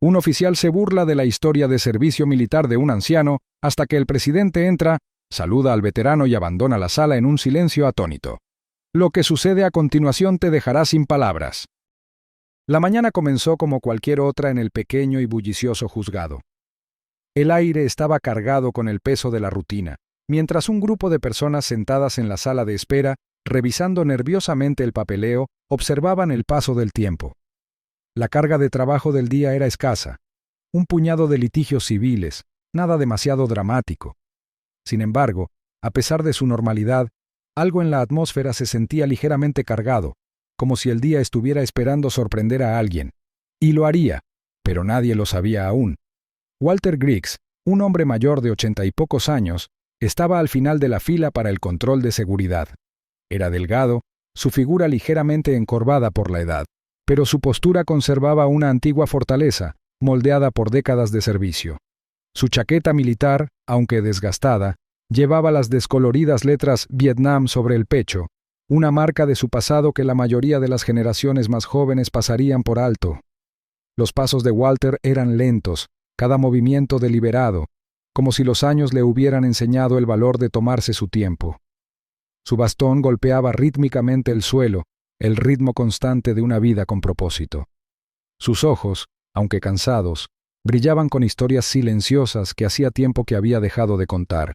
Un oficial se burla de la historia de servicio militar de un anciano hasta que el presidente entra, saluda al veterano y abandona la sala en un silencio atónito. Lo que sucede a continuación te dejará sin palabras. La mañana comenzó como cualquier otra en el pequeño y bullicioso juzgado. El aire estaba cargado con el peso de la rutina, mientras un grupo de personas sentadas en la sala de espera, revisando nerviosamente el papeleo, observaban el paso del tiempo. La carga de trabajo del día era escasa. Un puñado de litigios civiles, nada demasiado dramático. Sin embargo, a pesar de su normalidad, algo en la atmósfera se sentía ligeramente cargado, como si el día estuviera esperando sorprender a alguien. Y lo haría, pero nadie lo sabía aún. Walter Griggs, un hombre mayor de 80 y pocos años, estaba al final de la fila para el control de seguridad. Era delgado, su figura ligeramente encorvada por la edad, pero su postura conservaba una antigua fortaleza, moldeada por décadas de servicio. Su chaqueta militar, aunque desgastada, llevaba las descoloridas letras Vietnam sobre el pecho, una marca de su pasado que la mayoría de las generaciones más jóvenes pasarían por alto. Los pasos de Walter eran lentos, cada movimiento deliberado, como si los años le hubieran enseñado el valor de tomarse su tiempo. Su bastón golpeaba rítmicamente el suelo, el ritmo constante de una vida con propósito. Sus ojos, aunque cansados, brillaban con historias silenciosas que hacía tiempo que había dejado de contar.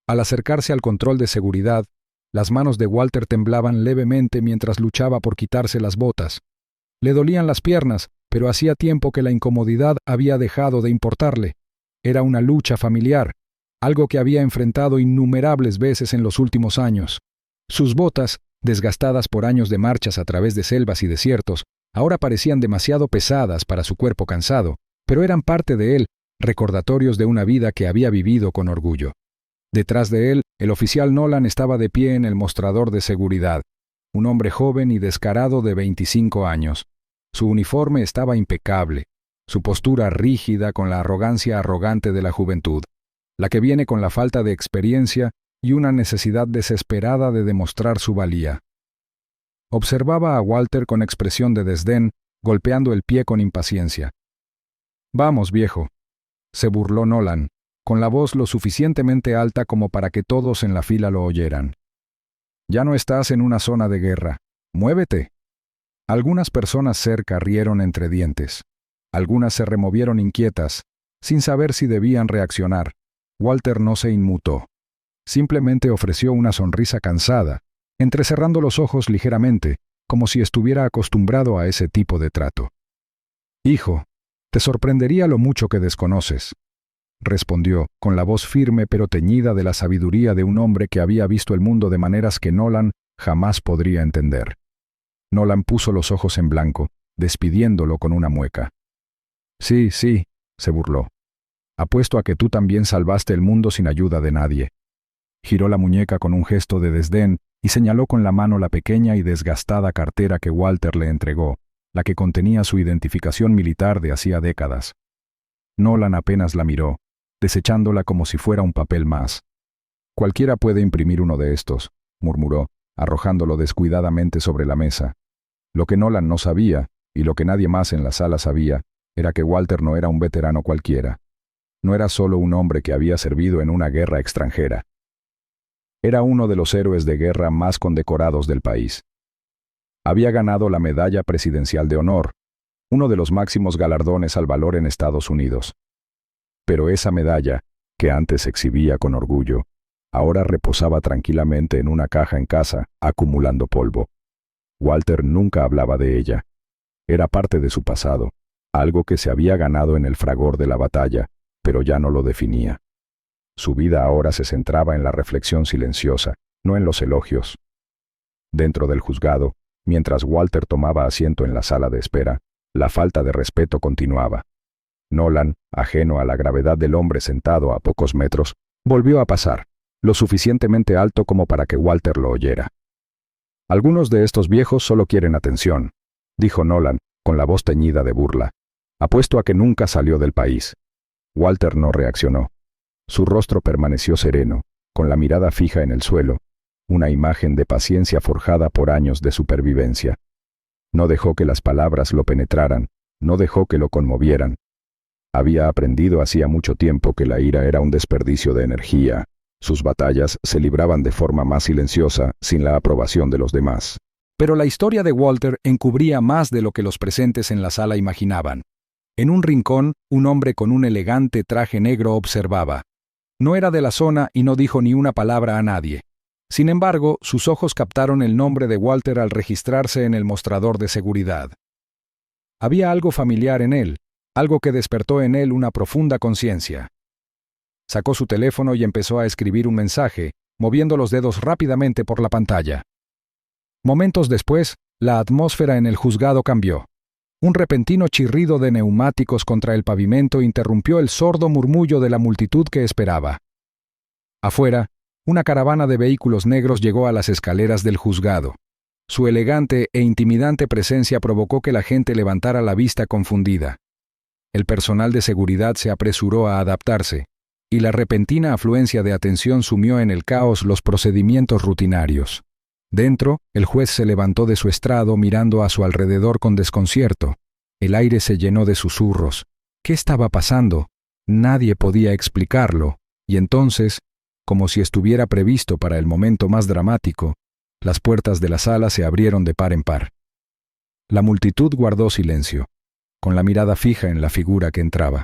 Al acercarse al control de seguridad, las manos de Walter temblaban levemente mientras luchaba por quitarse las botas. Le dolían las piernas, pero hacía tiempo que la incomodidad había dejado de importarle. Era una lucha familiar, algo que había enfrentado innumerables veces en los últimos años. Sus botas, desgastadas por años de marchas a través de selvas y desiertos, ahora parecían demasiado pesadas para su cuerpo cansado, pero eran parte de él, recordatorios de una vida que había vivido con orgullo. Detrás de él, el oficial Nolan estaba de pie en el mostrador de seguridad, un hombre joven y descarado de 25 años. Su uniforme estaba impecable, su postura rígida con la arrogancia arrogante de la juventud, la que viene con la falta de experiencia y una necesidad desesperada de demostrar su valía. Observaba a Walter con expresión de desdén, golpeando el pie con impaciencia. «Vamos, viejo», se burló Nolan, con la voz lo suficientemente alta como para que todos en la fila lo oyeran. «Ya no estás en una zona de guerra. ¡Muévete!». Algunas personas cerca rieron entre dientes. Algunas se removieron inquietas, sin saber si debían reaccionar. Walter no se inmutó. Simplemente ofreció una sonrisa cansada, entrecerrando los ojos ligeramente, como si estuviera acostumbrado a ese tipo de trato. «Hijo, te sorprendería lo mucho que desconoces», respondió, con la voz firme pero teñida de la sabiduría de un hombre que había visto el mundo de maneras que Nolan jamás podría entender. Nolan puso los ojos en blanco, despidiéndolo con una mueca. «Sí, sí», se burló. «Apuesto a que tú también salvaste el mundo sin ayuda de nadie». Giró la muñeca con un gesto de desdén y señaló con la mano la pequeña y desgastada cartera que Walter le entregó, la que contenía su identificación militar de hacía décadas. Nolan apenas la miró, desechándola como si fuera un papel más. «Cualquiera puede imprimir uno de estos», murmuró, arrojándolo descuidadamente sobre la mesa. Lo que Nolan no sabía, y lo que nadie más en la sala sabía, era que Walter no era un veterano cualquiera. No era solo un hombre que había servido en una guerra extranjera. Era uno de los héroes de guerra más condecorados del país. Había ganado la Medalla Presidencial de Honor, uno de los máximos galardones al valor en Estados Unidos. Pero esa medalla, que antes exhibía con orgullo, ahora reposaba tranquilamente en una caja en casa, acumulando polvo. Walter nunca hablaba de ella. Era parte de su pasado, algo que se había ganado en el fragor de la batalla, pero ya no lo definía. Su vida ahora se centraba en la reflexión silenciosa, no en los elogios. Dentro del juzgado, mientras Walter tomaba asiento en la sala de espera, la falta de respeto continuaba. Nolan, ajeno a la gravedad del hombre sentado a pocos metros, volvió a pasar, lo suficientemente alto como para que Walter lo oyera. «Algunos de estos viejos solo quieren atención», dijo Nolan, con la voz teñida de burla. «Apuesto a que nunca salió del país». Walter no reaccionó. Su rostro permaneció sereno, con la mirada fija en el suelo, una imagen de paciencia forjada por años de supervivencia. No dejó que las palabras lo penetraran, No dejó que lo conmovieran. Había aprendido hacía mucho tiempo que la ira era un desperdicio de energía. Sus batallas se libraban de forma más silenciosa, sin la aprobación de los demás. Pero la historia de Walter encubría más de lo que los presentes en la sala imaginaban. En un rincón, un hombre con un elegante traje negro observaba. No era de la zona y no dijo ni una palabra a nadie. Sin embargo, sus ojos captaron el nombre de Walter al registrarse en el mostrador de seguridad. Había algo familiar en él, algo que despertó en él una profunda conciencia. Sacó su teléfono y empezó a escribir un mensaje, moviendo los dedos rápidamente por la pantalla. Momentos después, la atmósfera en el juzgado cambió. Un repentino chirrido de neumáticos contra el pavimento interrumpió el sordo murmullo de la multitud que esperaba. Afuera, una caravana de vehículos negros llegó a las escaleras del juzgado. Su elegante e intimidante presencia provocó que la gente levantara la vista confundida. El personal de seguridad se apresuró a adaptarse, y la repentina afluencia de atención sumió en el caos los procedimientos rutinarios. Dentro, el juez se levantó de su estrado mirando a su alrededor con desconcierto. El aire se llenó de susurros. ¿Qué estaba pasando? Nadie podía explicarlo, y entonces, como si estuviera previsto para el momento más dramático, las puertas de la sala se abrieron de par en par. La multitud guardó silencio, con la mirada fija en la figura que entraba.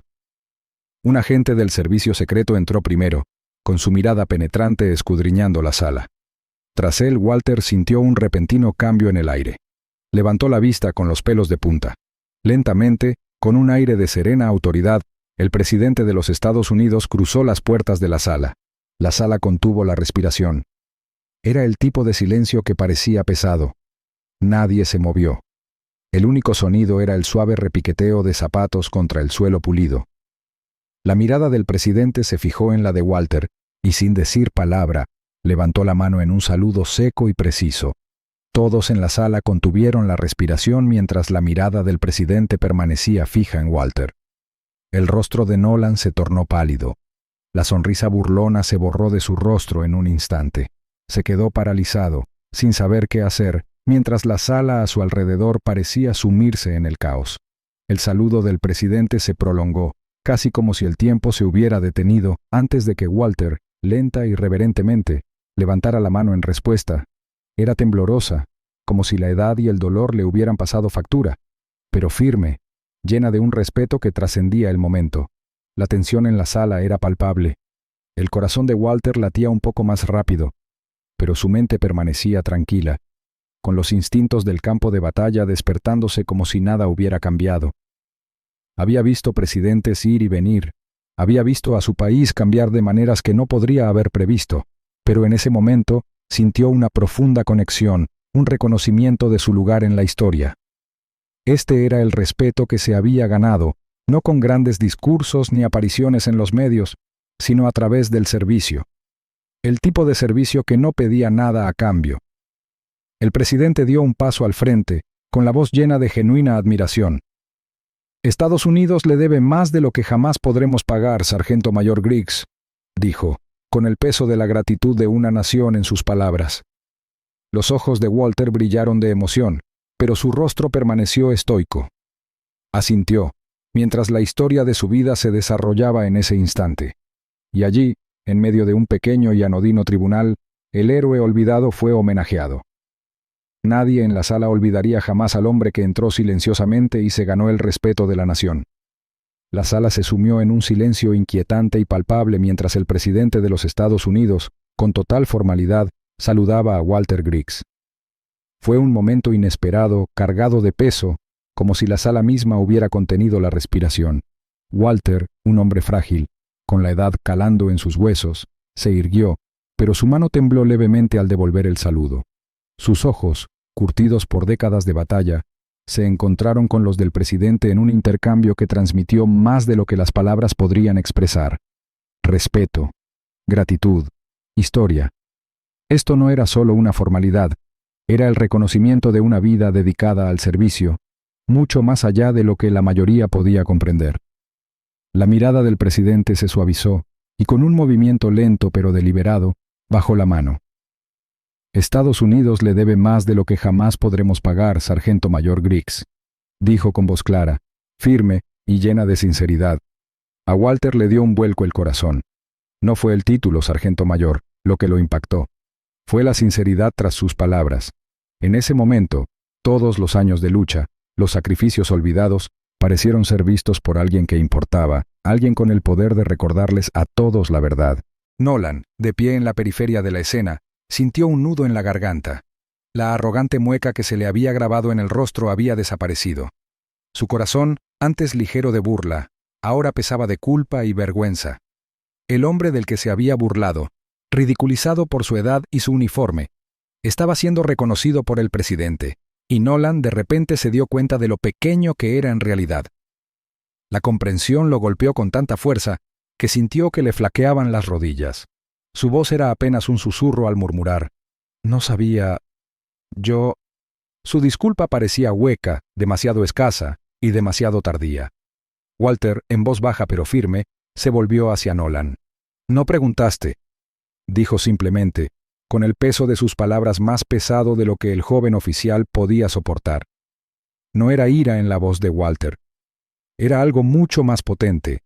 Un agente del servicio secreto entró primero, con su mirada penetrante escudriñando la sala. Tras él, Walter sintió un repentino cambio en el aire. Levantó la vista con los pelos de punta. Lentamente, con un aire de serena autoridad, el presidente de los Estados Unidos cruzó las puertas de la sala. La sala contuvo la respiración. Era el tipo de silencio que parecía pesado. Nadie se movió. El único sonido era el suave repiqueteo de zapatos contra el suelo pulido. La mirada del presidente se fijó en la de Walter, y sin decir palabra, levantó la mano en un saludo seco y preciso. Todos en la sala contuvieron la respiración mientras la mirada del presidente permanecía fija en Walter. El rostro de Nolan se tornó pálido. La sonrisa burlona se borró de su rostro en un instante. Se quedó paralizado, sin saber qué hacer, mientras la sala a su alrededor parecía sumirse en el caos. El saludo del presidente se prolongó, casi como si el tiempo se hubiera detenido antes de que Walter, lenta y reverentemente, levantara la mano en respuesta. Era temblorosa, como si la edad y el dolor le hubieran pasado factura, pero firme, llena de un respeto que trascendía el momento. La tensión en la sala era palpable. El corazón de Walter latía un poco más rápido, pero su mente permanecía tranquila, con los instintos del campo de batalla despertándose como si nada hubiera cambiado. Había visto presidentes ir y venir, había visto a su país cambiar de maneras que no podría haber previsto, pero en ese momento sintió una profunda conexión, un reconocimiento de su lugar en la historia. Este era el respeto que se había ganado, no con grandes discursos ni apariciones en los medios, sino a través del servicio. El tipo de servicio que no pedía nada a cambio. El presidente dio un paso al frente, con la voz llena de genuina admiración. Estados Unidos le debe más de lo que jamás podremos pagar, Sargento Mayor Griggs, dijo, con el peso de la gratitud de una nación en sus palabras. Los ojos de Walter brillaron de emoción, pero su rostro permaneció estoico. Asintió, mientras la historia de su vida se desarrollaba en ese instante. Y allí, en medio de un pequeño y anodino tribunal, el héroe olvidado fue homenajeado. Nadie en la sala olvidaría jamás al hombre que entró silenciosamente y se ganó el respeto de la nación. La sala se sumió en un silencio inquietante y palpable mientras el presidente de los Estados Unidos, con total formalidad, saludaba a Walter Griggs. Fue un momento inesperado, cargado de peso, como si la sala misma hubiera contenido la respiración. Walter, un hombre frágil, con la edad calando en sus huesos, se irguió, pero su mano tembló levemente al devolver el saludo. Sus ojos, curtidos por décadas de batalla, se encontraron con los del presidente en un intercambio que transmitió más de lo que las palabras podrían expresar. Respeto, gratitud, historia. Esto no era solo una formalidad, era el reconocimiento de una vida dedicada al servicio, mucho más allá de lo que la mayoría podía comprender. La mirada del presidente se suavizó y con un movimiento lento pero deliberado, bajó la mano. Estados Unidos le debe más de lo que jamás podremos pagar, Sargento Mayor Griggs, dijo con voz clara, firme y llena de sinceridad. A Walter le dio un vuelco el corazón. No fue el título sargento mayor lo que lo impactó. Fue la sinceridad tras sus palabras. En ese momento, todos los años de lucha, los sacrificios olvidados, parecieron ser vistos por alguien que importaba, alguien con el poder de recordarles a todos la verdad. Nolan, de pie en la periferia de la escena, sintió un nudo en la garganta. La arrogante mueca que se le había grabado en el rostro había desaparecido. Su corazón, antes ligero de burla, ahora pesaba de culpa y vergüenza. El hombre del que se había burlado, ridiculizado por su edad y su uniforme, estaba siendo reconocido por el presidente, y Nolan de repente se dio cuenta de lo pequeño que era en realidad. La comprensión lo golpeó con tanta fuerza que sintió que le flaqueaban las rodillas. Su voz era apenas un susurro al murmurar: «No sabía... yo...». Su disculpa parecía hueca, demasiado escasa y demasiado tardía. Walter, en voz baja pero firme, se volvió hacia Nolan. «No preguntaste», dijo simplemente, con el peso de sus palabras más pesado de lo que el joven oficial podía soportar. No era ira en la voz de Walter. Era algo mucho más potente.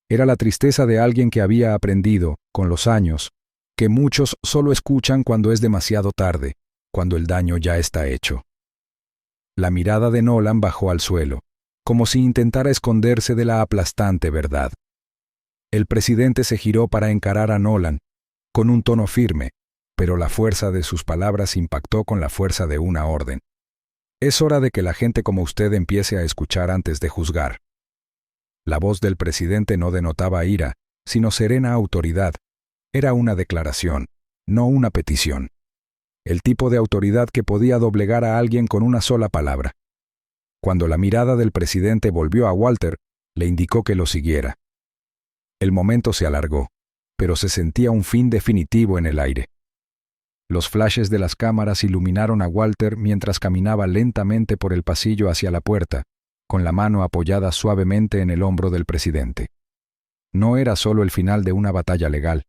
Era la tristeza de alguien que había aprendido, con los años, que muchos solo escuchan cuando es demasiado tarde, cuando el daño ya está hecho. La mirada de Nolan bajó al suelo, como si intentara esconderse de la aplastante verdad. El presidente se giró para encarar a Nolan, con un tono firme, pero la fuerza de sus palabras impactó con la fuerza de una orden. «Es hora de que la gente como usted empiece a escuchar antes de juzgar». La voz del presidente no denotaba ira, sino serena autoridad. Era una declaración, no una petición. El tipo de autoridad que podía doblegar a alguien con una sola palabra. Cuando la mirada del presidente volvió a Walter, le indicó que lo siguiera. El momento se alargó, pero se sentía un fin definitivo en el aire. Los flashes de las cámaras iluminaron a Walter mientras caminaba lentamente por el pasillo hacia la puerta, con la mano apoyada suavemente en el hombro del presidente. No era solo el final de una batalla legal.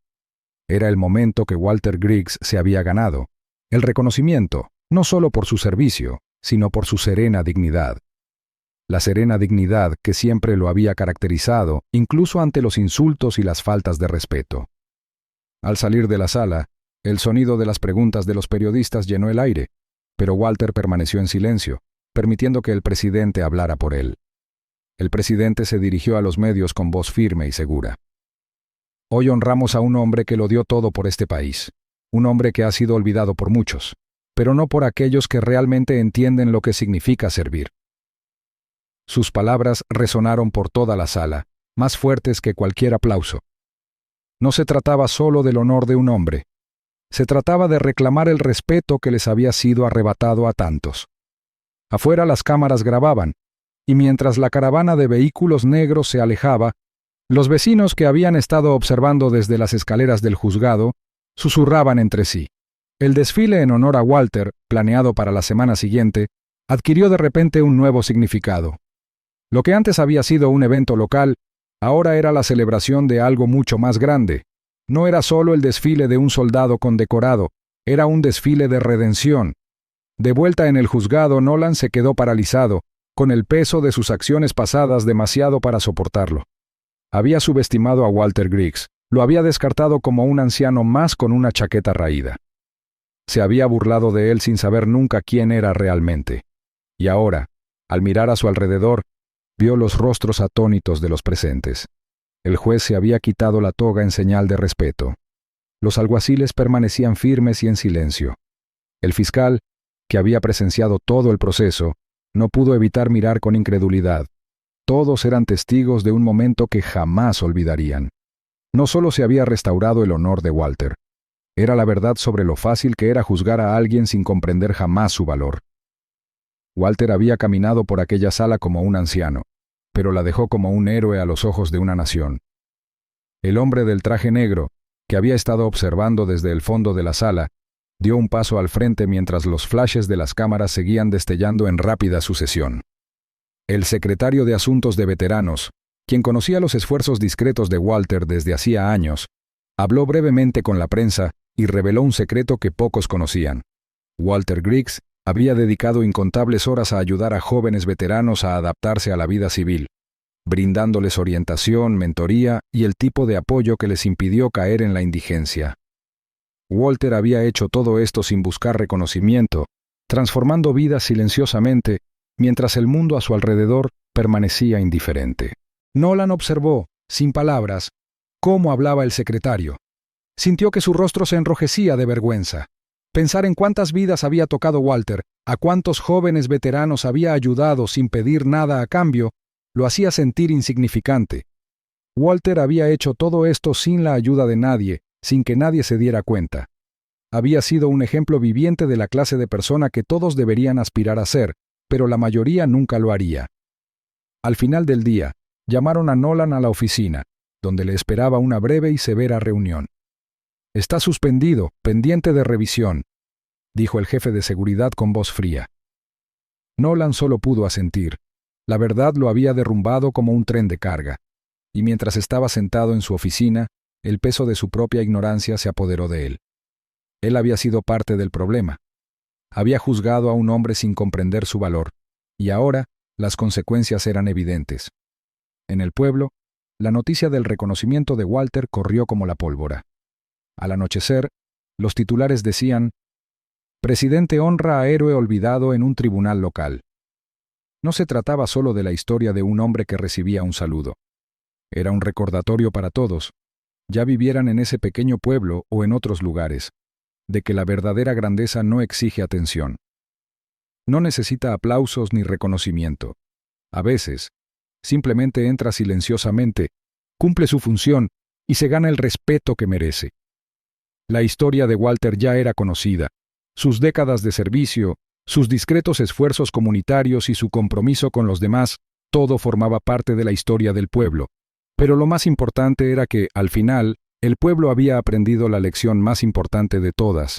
Era el momento que Walter Griggs se había ganado, el reconocimiento, no solo por su servicio, sino por su serena dignidad. La serena dignidad que siempre lo había caracterizado, incluso ante los insultos y las faltas de respeto. Al salir de la sala, el sonido de las preguntas de los periodistas llenó el aire, pero Walter permaneció en silencio, permitiendo que el presidente hablara por él. El presidente se dirigió a los medios con voz firme y segura. «Hoy honramos a un hombre que lo dio todo por este país, un hombre que ha sido olvidado por muchos, pero no por aquellos que realmente entienden lo que significa servir». Sus palabras resonaron por toda la sala, más fuertes que cualquier aplauso. No se trataba solo del honor de un hombre. Se trataba de reclamar el respeto que les había sido arrebatado a tantos. Afuera las cámaras grababan, y mientras la caravana de vehículos negros se alejaba, los vecinos que habían estado observando desde las escaleras del juzgado susurraban entre sí. El desfile en honor a Walter, planeado para la semana siguiente, adquirió de repente un nuevo significado. Lo que antes había sido un evento local, ahora era la celebración de algo mucho más grande. No era solo el desfile de un soldado condecorado, era un desfile de redención. De vuelta en el juzgado, Nolan se quedó paralizado, con el peso de sus acciones pasadas demasiado para soportarlo. Había subestimado a Walter Griggs, lo había descartado como un anciano más con una chaqueta raída. Se había burlado de él sin saber nunca quién era realmente. Y ahora, al mirar a su alrededor, vio los rostros atónitos de los presentes. El juez se había quitado la toga en señal de respeto. Los alguaciles permanecían firmes y en silencio. El fiscal, que había presenciado todo el proceso, no pudo evitar mirar con incredulidad. Todos eran testigos de un momento que jamás olvidarían. No solo se había restaurado el honor de Walter, era la verdad sobre lo fácil que era juzgar a alguien sin comprender jamás su valor. Walter había caminado por aquella sala como un anciano, pero la dejó como un héroe a los ojos de una nación. El hombre del traje negro, que había estado observando desde el fondo de la sala, dio un paso al frente mientras los flashes de las cámaras seguían destellando en rápida sucesión. El secretario de Asuntos de Veteranos, quien conocía los esfuerzos discretos de Walter desde hacía años, habló brevemente con la prensa y reveló un secreto que pocos conocían. Walter Griggs Había dedicado incontables horas a ayudar a jóvenes veteranos a adaptarse a la vida civil, brindándoles orientación, mentoría y el tipo de apoyo que les impidió caer en la indigencia. Walter había hecho todo esto sin buscar reconocimiento, transformando vidas silenciosamente, mientras el mundo a su alrededor permanecía indiferente. Nolan observó, sin palabras, cómo hablaba el secretario. Sintió que su rostro se enrojecía de vergüenza. Pensar en cuántas vidas había tocado Walter, a cuántos jóvenes veteranos había ayudado sin pedir nada a cambio, lo hacía sentir insignificante. Walter había hecho todo esto sin la ayuda de nadie, sin que nadie se diera cuenta. Había sido un ejemplo viviente de la clase de persona que todos deberían aspirar a ser, pero la mayoría nunca lo haría. Al final del día, llamaron a Nolan a la oficina, donde le esperaba una breve y severa reunión. «Está suspendido, pendiente de revisión», dijo el jefe de seguridad con voz fría. Nolan solo pudo asentir. La verdad lo había derrumbado como un tren de carga, y mientras estaba sentado en su oficina, el peso de su propia ignorancia se apoderó de él. Él había sido parte del problema. Había juzgado a un hombre sin comprender su valor, y ahora las consecuencias eran evidentes. En el pueblo, la noticia del reconocimiento de Walter corrió como la pólvora. Al anochecer, los titulares decían: «Presidente honra a héroe olvidado en un tribunal local». No se trataba solo de la historia de un hombre que recibía un saludo. Era un recordatorio para todos, ya vivieran en ese pequeño pueblo o en otros lugares, de que la verdadera grandeza no exige atención. No necesita aplausos ni reconocimiento. A veces, simplemente entra silenciosamente, cumple su función y se gana el respeto que merece. La historia de Walter ya era conocida, sus décadas de servicio, sus discretos esfuerzos comunitarios y su compromiso con los demás, todo formaba parte de la historia del pueblo. Pero lo más importante era que, al final, el pueblo había aprendido la lección más importante de todas.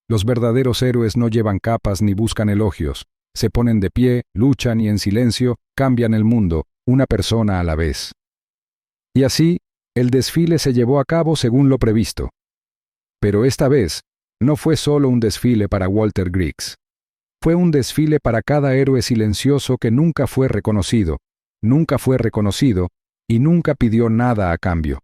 Los verdaderos héroes no llevan capas ni buscan elogios, se ponen de pie, luchan y en silencio cambian el mundo, una persona a la vez. Y así, el desfile se llevó a cabo según lo previsto. Pero esta vez, no fue solo un desfile para Walter Griggs. Fue un desfile para cada héroe silencioso que nunca fue reconocido y nunca pidió nada a cambio.